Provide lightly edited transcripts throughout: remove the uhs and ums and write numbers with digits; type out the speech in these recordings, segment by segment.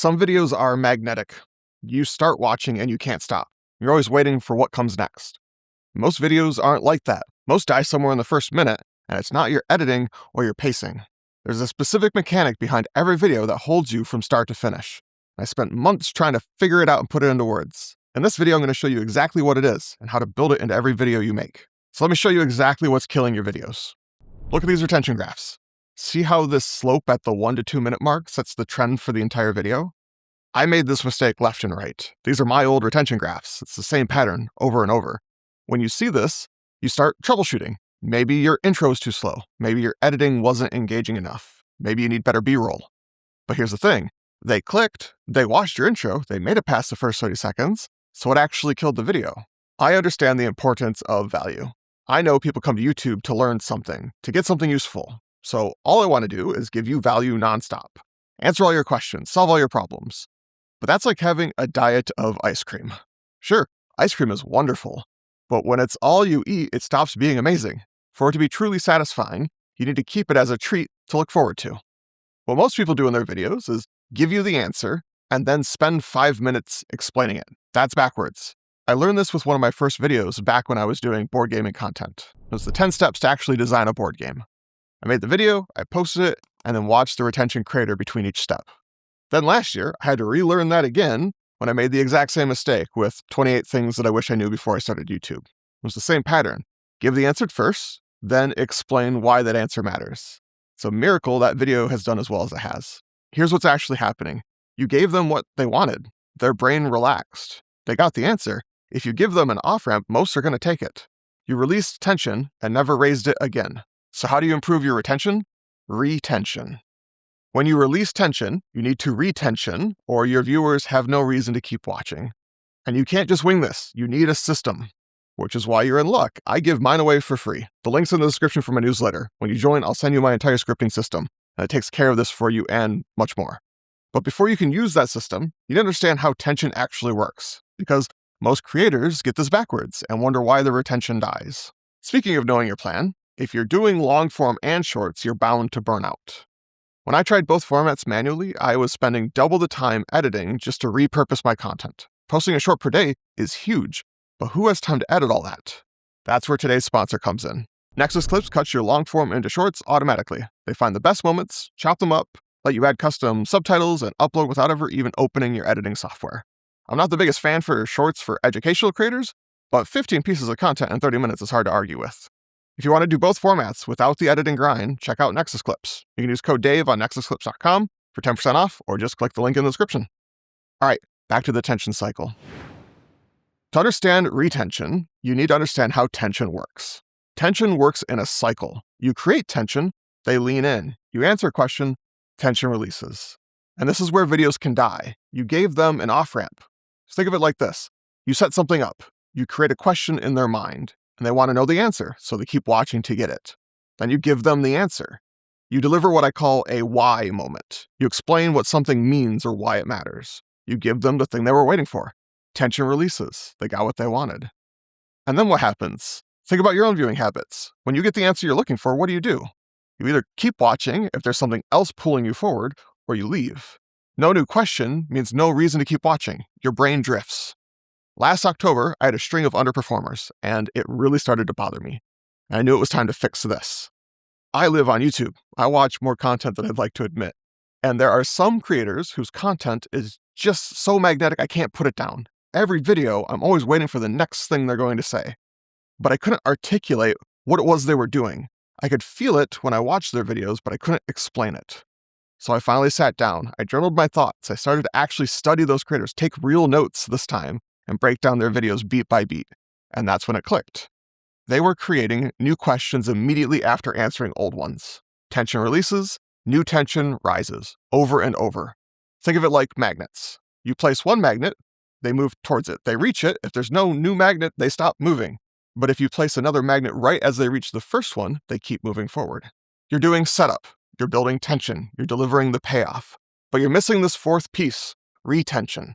Some videos are magnetic. You start watching and you can't stop. You're always waiting for what comes next. Most videos aren't like that. Most die somewhere in the first minute, and it's not your editing or your pacing. There's a specific mechanic behind every video that holds you from start to finish. I spent months trying to figure it out and put it into words. In this video, I'm going to show you exactly what it is and how to build it into every video you make. So let me show you exactly what's killing your videos. Look at these retention graphs. See how this slope at the 1 to 2 minute mark sets the trend for the entire video? I made this mistake left and right. These are my old retention graphs. It's the same pattern over and over. When you see this, you start troubleshooting. Maybe your intro is too slow. Maybe your editing wasn't engaging enough. Maybe you need better B-roll. But here's the thing. They clicked, they watched your intro, they made it past the first 30 seconds, so it actually killed the video. I understand the importance of value. I know people come to YouTube to learn something, to get something useful. So all I want to do is give you value nonstop. Answer all your questions, solve all your problems. But that's like having a diet of ice cream. Sure, ice cream is wonderful, but when it's all you eat, it stops being amazing. For it to be truly satisfying, you need to keep it as a treat to look forward to. What most people do in their videos is give you the answer and then spend 5 minutes explaining it. That's backwards. I learned this with one of my first videos back when I was doing board gaming content. It was the 10 steps to actually design a board game. I made the video, I posted it, and then watched the retention crater between each step. Then last year, I had to relearn that again when I made the exact same mistake with 28 things that I wish I knew before I started YouTube. It was the same pattern. Give the answer first, then explain why that answer matters. It's a miracle that video has done as well as it has. Here's what's actually happening. You gave them what they wanted. Their brain relaxed. They got the answer. If you give them an off-ramp, most are going to take it. You released tension and never raised it again. So how do you improve your retention? Retention. When you release tension, you need to retention, or your viewers have no reason to keep watching. And you can't just wing this. You need a system. Which is why you're in luck. I give mine away for free. The link's in the description for my newsletter. When you join, I'll send you my entire scripting system, and it takes care of this for you and much more. But before you can use that system, you need to understand how tension actually works, because most creators get this backwards and wonder why the retention dies. Speaking of knowing your plan, if you're doing long form and shorts, you're bound to burn out. When I tried both formats manually, I was spending double the time editing just to repurpose my content. Posting a short per day is huge. But who has time to edit all that? That's where today's sponsor comes in. Nexus Clips cuts your long form into shorts automatically. They find the best moments, chop them up, let you add custom subtitles, and upload without ever even opening your editing software. I'm not the biggest fan for shorts for educational creators, but 15 pieces of content in 30 minutes is hard to argue with. If you want to do both formats without the editing grind, check out Nexus Clips. You can use code DAVE on nexusclips.com for 10% off, or just click the link in the description. All right, back to the tension cycle. To understand retention, you need to understand how tension works. Tension works in a cycle. You create tension, they lean in. You answer a question, tension releases. And this is where videos can die. You gave them an off-ramp. Just think of it like this. You set something up. You create a question in their mind, and they want to know the answer, so they keep watching to get it. Then you give them the answer. You deliver what I call a why moment. You explain what something means or why it matters. You give them the thing they were waiting for. Tension releases. They got what they wanted. And then what happens? Think about your own viewing habits. When you get the answer you're looking for, what do? You either keep watching if there's something else pulling you forward, or you leave. No new question means no reason to keep watching. Your brain drifts. Last October, I had a string of underperformers, and it really started to bother me. And I knew it was time to fix this. I live on YouTube. I watch more content than I'd like to admit. And there are some creators whose content is just so magnetic I can't put it down. Every video, I'm always waiting for the next thing they're going to say. But I couldn't articulate what it was they were doing. I could feel it when I watched their videos, but I couldn't explain it. So I finally sat down. I journaled my thoughts. I started to actually study those creators, take real notes this time, and break down their videos beat by beat. And that's when it clicked. They were creating new questions immediately after answering old ones. Tension releases, new tension rises, over and over. Think of it like magnets. You place one magnet, they move towards it. They reach it. If there's no new magnet, they stop moving. But if you place another magnet right as they reach the first one, they keep moving forward. You're doing setup. You're building tension. You're delivering the payoff. But you're missing this fourth piece, retention.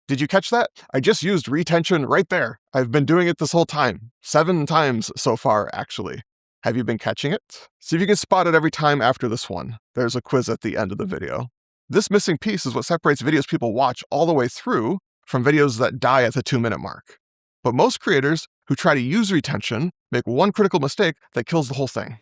Did you catch that? I just used retention right there. I've been doing it this whole time. 7 times so far, actually. Have you been catching it? See if you can spot it every time after this one. There's a quiz at the end of the video. This missing piece is what separates videos people watch all the way through from videos that die at the 2-minute mark. But most creators who try to use retention make one critical mistake that kills the whole thing.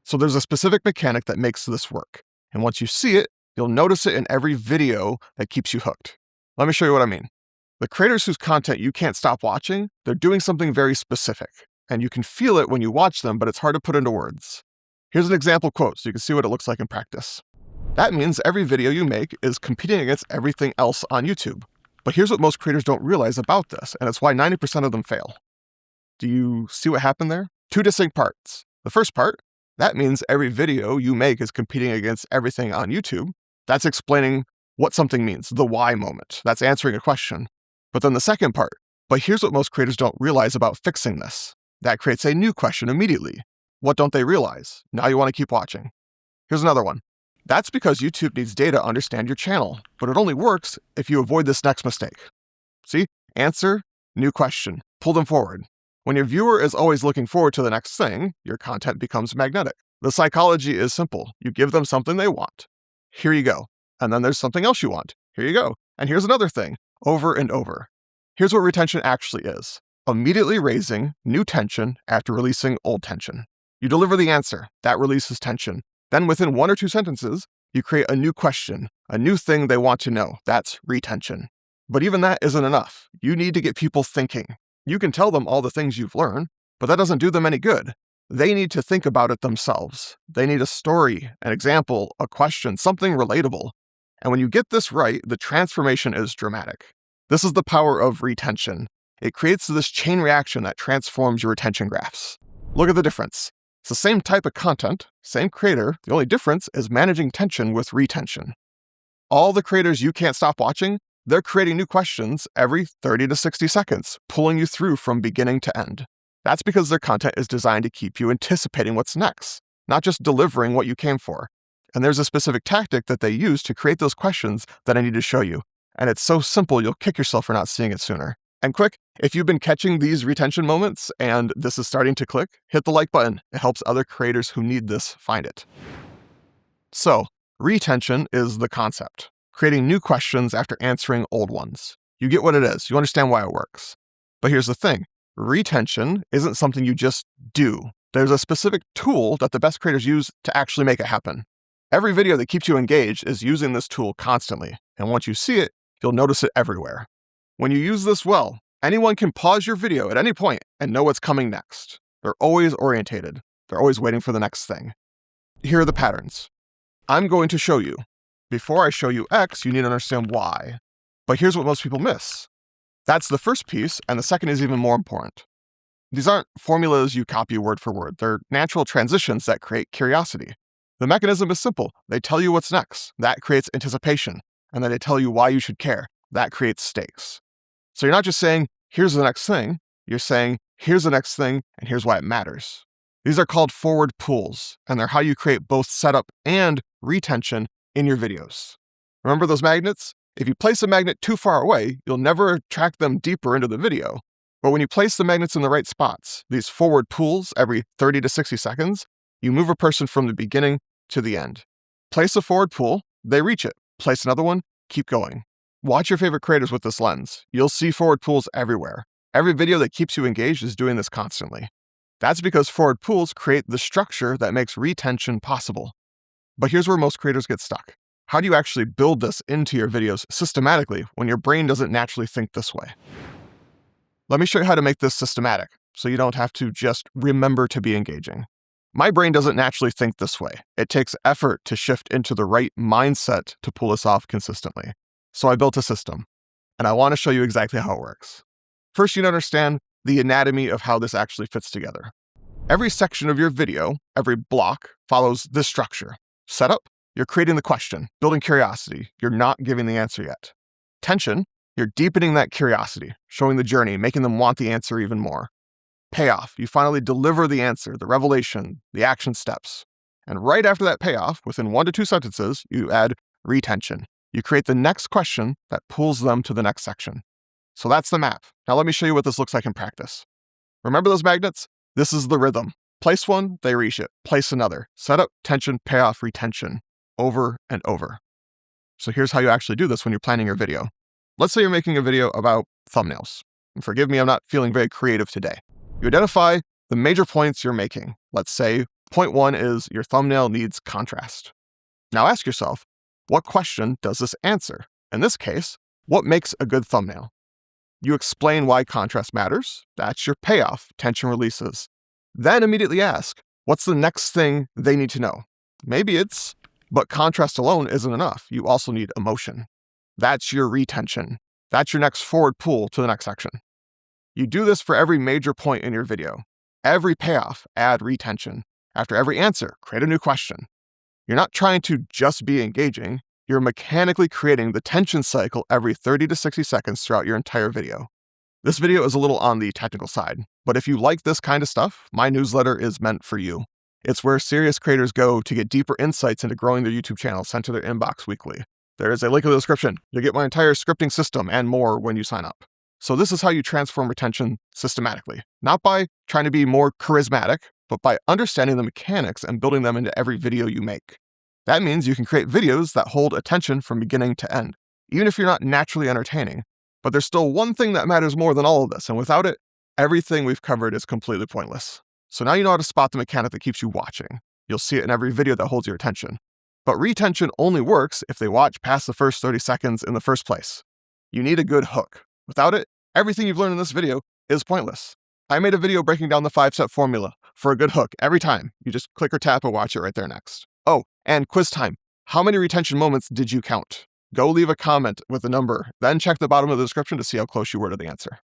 So there's a specific mechanic that makes this work. And once you see it, you'll notice it in every video that keeps you hooked. Let me show you what I mean. The creators whose content you can't stop watching, they're doing something very specific. And you can feel it when you watch them, but it's hard to put into words. Here's an example quote so you can see what it looks like in practice. That means every video you make is competing against everything else on YouTube. But here's what most creators don't realize about this, and it's why 90% of them fail. Do you see what happened there? Two distinct parts. The first part, that means every video you make is competing against everything on YouTube. That's explaining what something means, the why moment. That's answering a question. But then the second part, but here's what most creators don't realize about fixing this. That creates a new question immediately. What don't they realize? Now you want to keep watching. Here's another one. That's because YouTube needs data to understand your channel, but it only works if you avoid this next mistake. See? Answer, new question. Pull them forward. When your viewer is always looking forward to the next thing, your content becomes magnetic. The psychology is simple. You give them something they want. Here you go. And then there's something else you want. Here you go. And here's another thing. Over and over. Here's what retention actually is. Immediately raising new tension after releasing old tension. You deliver the answer. That releases tension. Then within 1 or 2 sentences, you create a new question, a new thing they want to know. That's retention. But even that isn't enough. You need to get people thinking. You can tell them all the things you've learned, but that doesn't do them any good. They need to think about it themselves. They need a story, an example, a question, something relatable. And when you get this right, the transformation is dramatic. This is the power of retention. It creates this chain reaction that transforms your retention graphs. Look at the difference. It's the same type of content, same creator. The only difference is managing tension with retention. All the creators you can't stop watching, they're creating new questions every 30 to 60 seconds, pulling you through from beginning to end. That's because their content is designed to keep you anticipating what's next, not just delivering what you came for. And there's a specific tactic that they use to create those questions that I need to show you. And it's so simple, you'll kick yourself for not seeing it sooner. And quick, if you've been catching these retention moments and this is starting to click, hit the like button. It helps other creators who need this find it. So, retention is the concept, creating new questions after answering old ones. You get what it is. You understand why it works. But here's the thing. Retention isn't something you just do. There's a specific tool that the best creators use to actually make it happen. Every video that keeps you engaged is using this tool constantly. And once you see it, you'll notice it everywhere. When you use this well, anyone can pause your video at any point and know what's coming next. They're always orientated. They're always waiting for the next thing. Here are the patterns. I'm going to show you. Before I show you X, you need to understand Y. But here's what most people miss. That's the first piece, and the second is even more important. These aren't formulas you copy word for word. They're natural transitions that create curiosity. The mechanism is simple. They tell you what's next. That creates anticipation. And then they tell you why you should care. That creates stakes. So you're not just saying, here's the next thing. You're saying, here's the next thing, and here's why it matters. These are called forward pulls, and they're how you create both setup and retention in your videos. Remember those magnets? If you place a magnet too far away, you'll never attract them deeper into the video. But when you place the magnets in the right spots, these forward pulls every 30 to 60 seconds, you move a person from the beginning to the end. Place a forward pull, they reach it. Place another one, keep going. Watch your favorite creators with this lens. You'll see forward pulls everywhere. Every video that keeps you engaged is doing this constantly. That's because forward pulls create the structure that makes retention possible. But here's where most creators get stuck. How do you actually build this into your videos systematically when your brain doesn't naturally think this way? Let me show you how to make this systematic so you don't have to just remember to be engaging. My brain doesn't naturally think this way. It takes effort to shift into the right mindset to pull this off consistently. So I built a system, and I want to show you exactly how it works. First, you need to understand the anatomy of how this actually fits together. Every section of your video, every block, follows this structure. Setup, you're creating the question, building curiosity. You're not giving the answer yet. Tension, you're deepening that curiosity, showing the journey, making them want the answer even more. Payoff, you finally deliver the answer, the revelation, the action steps. And right after that payoff, within 1 to 2 sentences, you add retention. You create the next question that pulls them to the next section. So that's the map. Now let me show you what this looks like in practice. Remember those magnets? This is the rhythm. Place one, they reach it. Place another. Setup, tension, payoff, retention. Over and over. So here's how you actually do this when you're planning your video. Let's say you're making a video about thumbnails. And forgive me, I'm not feeling very creative today. You identify the major points you're making. Let's say point 1 is your thumbnail needs contrast. Now ask yourself, what question does this answer? In this case, what makes a good thumbnail? You explain why contrast matters. That's your payoff, tension releases. Then immediately ask, what's the next thing they need to know? Maybe it's, but contrast alone isn't enough. You also need emotion. That's your retention. That's your next forward pull to the next section. You do this for every major point in your video. Every payoff, add retention. After every answer, create a new question. You're not trying to just be engaging. You're mechanically creating the tension cycle every 30 to 60 seconds throughout your entire video. This video is a little on the technical side, but if you like this kind of stuff, my newsletter is meant for you. It's where serious creators go to get deeper insights into growing their YouTube channel sent to their inbox weekly. There is a link in the description. You'll get my entire scripting system and more when you sign up. So this is how you transform retention systematically, not by trying to be more charismatic, but by understanding the mechanics and building them into every video you make. That means you can create videos that hold attention from beginning to end, even if you're not naturally entertaining. But there's still one thing that matters more than all of this, and without it, everything we've covered is completely pointless. So now you know how to spot the mechanic that keeps you watching. You'll see it in every video that holds your attention. But retention only works if they watch past the first 30 seconds in the first place. You need a good hook. Without it, everything you've learned in this video is pointless. I made a video breaking down the 5-step formula for a good hook every time. You just click or tap and watch it right there next. Oh, and quiz time. How many retention moments did you count? Go leave a comment with a number, then check the bottom of the description to see how close you were to the answer.